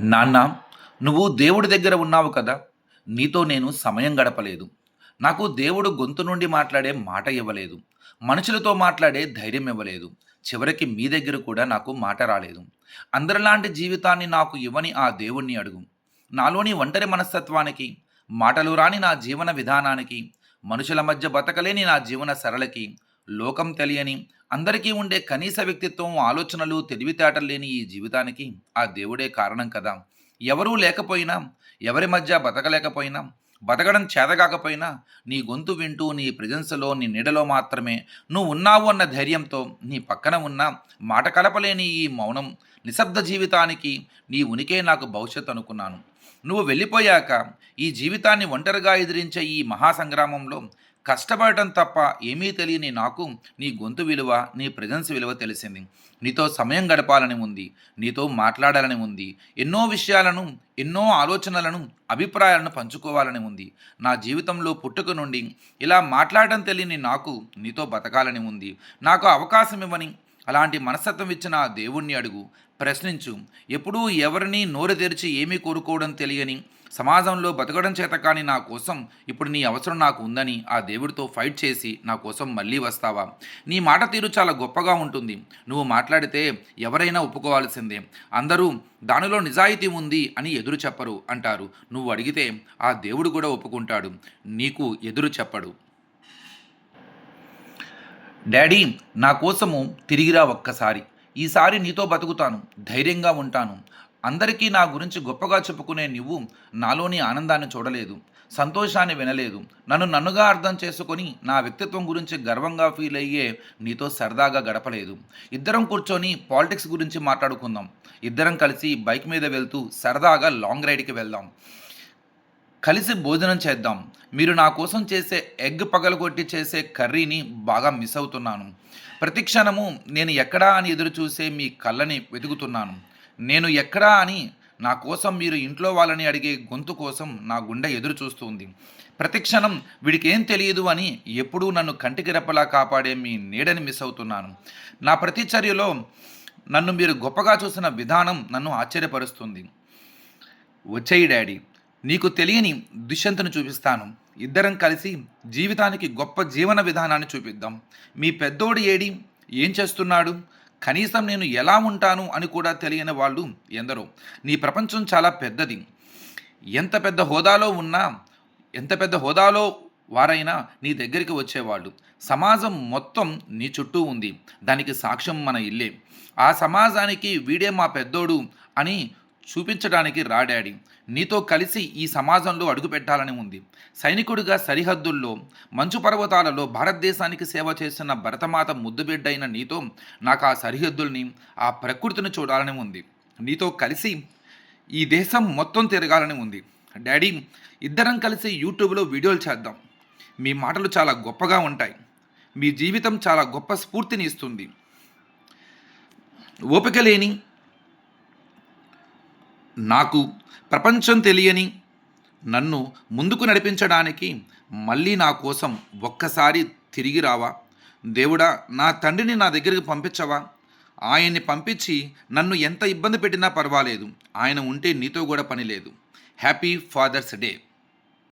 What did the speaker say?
నాన్న, నువ్వు దేవుడి దగ్గర ఉన్నావు కదా! నీతో నేను సమయం గడపలేదు. నాకు దేవుడు గొంతు నుండి మాట్లాడే మాట ఇవ్వలేదు. మనుషులతో మాట్లాడే ధైర్యం ఇవ్వలేదు. చివరికి మీ దగ్గర కూడా నాకు మాట రాలేదు. అందరిలాంటి జీవితాన్ని నాకు ఇవ్వని ఆ దేవుణ్ణి అడుగు. నాలోని ఒంటరి మనస్తత్వానికి, మాటలు రాని నా జీవన విధానానికి, మనుషుల మధ్య బతకలేని నా జీవన సరళకి, లోకం తెలియని, అందరికీ ఉండే కనీస వ్యక్తిత్వం, ఆలోచనలు, తెలివితేటలు లేని ఈ జీవితానికి ఆ దేవుడే కారణం కదా! ఎవరూ లేకపోయినా, ఎవరి మధ్య బతకలేకపోయినా, బతకడం చేతగాకపోయినా, నీ గొంతు వింటూ, నీ ప్రెజెన్స్‌లో, నీ నీడలో మాత్రమే నువ్వున్నావు అన్న ధైర్యంతో, నీ పక్కన ఉన్న మాట కలపలేని ఈ మౌనం, నిశ్శబ్ద జీవితానికి నీ ఉనికే నాకు భవిష్యత్తు అనుకున్నాను. నువ్వు వెళ్ళిపోయాక ఈ జీవితాన్ని ఒంటరిగా ఎదిరించే ఈ మహాసంగ్రామంలో కష్టపడటం తప్ప ఏమీ తెలియని నాకు నీ గొంతు విలువ, నీ ప్రెజెన్స్ విలువ తెలిసింది. నీతో సమయం గడపాలని ఉంది. నీతో మాట్లాడాలని ఉంది. ఎన్నో విషయాలను, ఎన్నో ఆలోచనలను, అభిప్రాయాలను పంచుకోవాలని ఉంది. నా జీవితంలో పుట్టుక నుండి ఇలా మాట్లాడడం తెలియని నాకు నీతో బతకాలని ఉంది. నాకు అవకాశం ఇవ్వని, అలాంటి మనస్తత్వం ఇచ్చిన ఆ దేవుణ్ణి అడుగు, ప్రశ్నించు. ఎప్పుడూ ఎవరిని నోరు తెరిచి ఏమీ కోరుకోవడం తెలియని, సమాజంలో బతకడం చేత కానీ నా కోసం ఇప్పుడు నీ అవసరం నాకు ఉందని ఆ దేవుడితో ఫైట్ చేసి నా కోసం మళ్ళీ వస్తావా? నీ మాట తీరు చాలా గొప్పగా ఉంటుంది. నువ్వు మాట్లాడితే ఎవరైనా ఒప్పుకోవాల్సిందే. అందరూ దానిలో నిజాయితీ ఉంది అని ఎదురు చెప్పరు అంటారు. నువ్వు అడిగితే ఆ దేవుడు కూడా ఒప్పుకుంటాడు. నీకు ఎదురు చెప్పడు. డాడీ, నా కోసము తిరిగిరా ఒక్కసారి. ఈసారి నీతో బతుకుతాను. ధైర్యంగా ఉంటాను. అందరికీ నా గురించి గొప్పగా చెప్పుకునే నువ్వు నాలోని ఆనందాన్ని చూడలేదు. సంతోషాన్ని వినలేదు. నన్ను నన్నుగా అర్థం చేసుకొని నా వ్యక్తిత్వం గురించి గర్వంగా ఫీల్ అయ్యే నీతో సరదాగా గడపలేదు. ఇద్దరం కూర్చొని పాలిటిక్స్ గురించి మాట్లాడుకుందాం. ఇద్దరం కలిసి బైక్ మీద వెళ్తూ సరదాగా లాంగ్ రైడ్‌కి వెళ్దాం. కలిసి భోజనం చేద్దాం. మీరు నా కోసం చేసే ఎగ్ పగలగొట్టి చేసే కర్రీని బాగా మిస్ అవుతున్నాను. ప్రతి క్షణము నేను ఎక్కడా అని ఎదురు చూసే మీ కళ్ళని వెతుకుతున్నాను. నేను ఎక్కడా అని నా కోసం మీరు ఇంట్లో వాళ్ళని అడిగే గొంతు కోసం నా గుండె ఎదురు చూస్తుంది. ప్రతి క్షణం వీడికేం తెలియదు అని ఎప్పుడూ నన్ను కంటికి రెప్పలా కాపాడే మీ నీడని మిస్ అవుతున్నాను. నా ప్రతి చర్యలో నన్ను మీరు గొప్పగా చూసిన విధానం నన్ను ఆశ్చర్యపరుస్తుంది. వచ్చేయి డాడీ, నీకు తెలియని దుష్యంతుని చూపిస్తాను. ఇద్దరం కలిసి జీవితానికి గొప్ప జీవన విధానాన్ని చూపిద్దాం. మీ పెద్దోడు ఏడి, ఏం చేస్తున్నాడు, కనీసం నేను ఎలా ఉంటాను అని కూడా తెలియని వాళ్ళు ఎందరో. నీ ప్రపంచం చాలా పెద్దది. ఎంత పెద్ద హోదాలో ఉన్నా, ఎంత పెద్ద హోదాలో వారైనా నీ దగ్గరికి వచ్చేవాళ్ళు. సమాజం మొత్తం నీ చుట్టూ ఉంది. దానికి సాక్ష్యం మన ఇల్లే. ఆ సమాజానికి వీడే మా పెద్దోడు అని చూపించడానికి రా డాడీ. నీతో కలిసి ఈ సమాజంలో అడుగుపెట్టాలని ఉంది. సైనికుడిగా సరిహద్దుల్లో, మంచు పర్వతాలలో భారతదేశానికి సేవ చేస్తున్న భరతమాత ముద్దుబిడ్డైన నీతో నాకు ఆ సరిహద్దుల్ని, ఆ ప్రకృతిని చూడాలని ఉంది. నీతో కలిసి ఈ దేశం మొత్తం తిరగాలని ఉంది. డాడీ, ఇద్దరం కలిసి యూట్యూబ్లో వీడియోలు చేద్దాం. మీ మాటలు చాలా గొప్పగా ఉంటాయి. మీ జీవితం చాలా గొప్ప స్ఫూర్తిని ఇస్తుంది. ఓపిక లేని నాకు, ప్రపంచం తెలియని నన్ను ముందుకు నడిపించడానికి మళ్ళీ నా కోసం ఒక్కసారి తిరిగి రావా? దేవుడా, నా తండ్రిని నా దగ్గరికి పంపించవా? ఆయన్ని పంపించి నన్ను ఎంత ఇబ్బంది పెట్టినా పర్వాలేదు. ఆయన ఉంటే నీతో కూడా పని లేదు. Happy Father's day.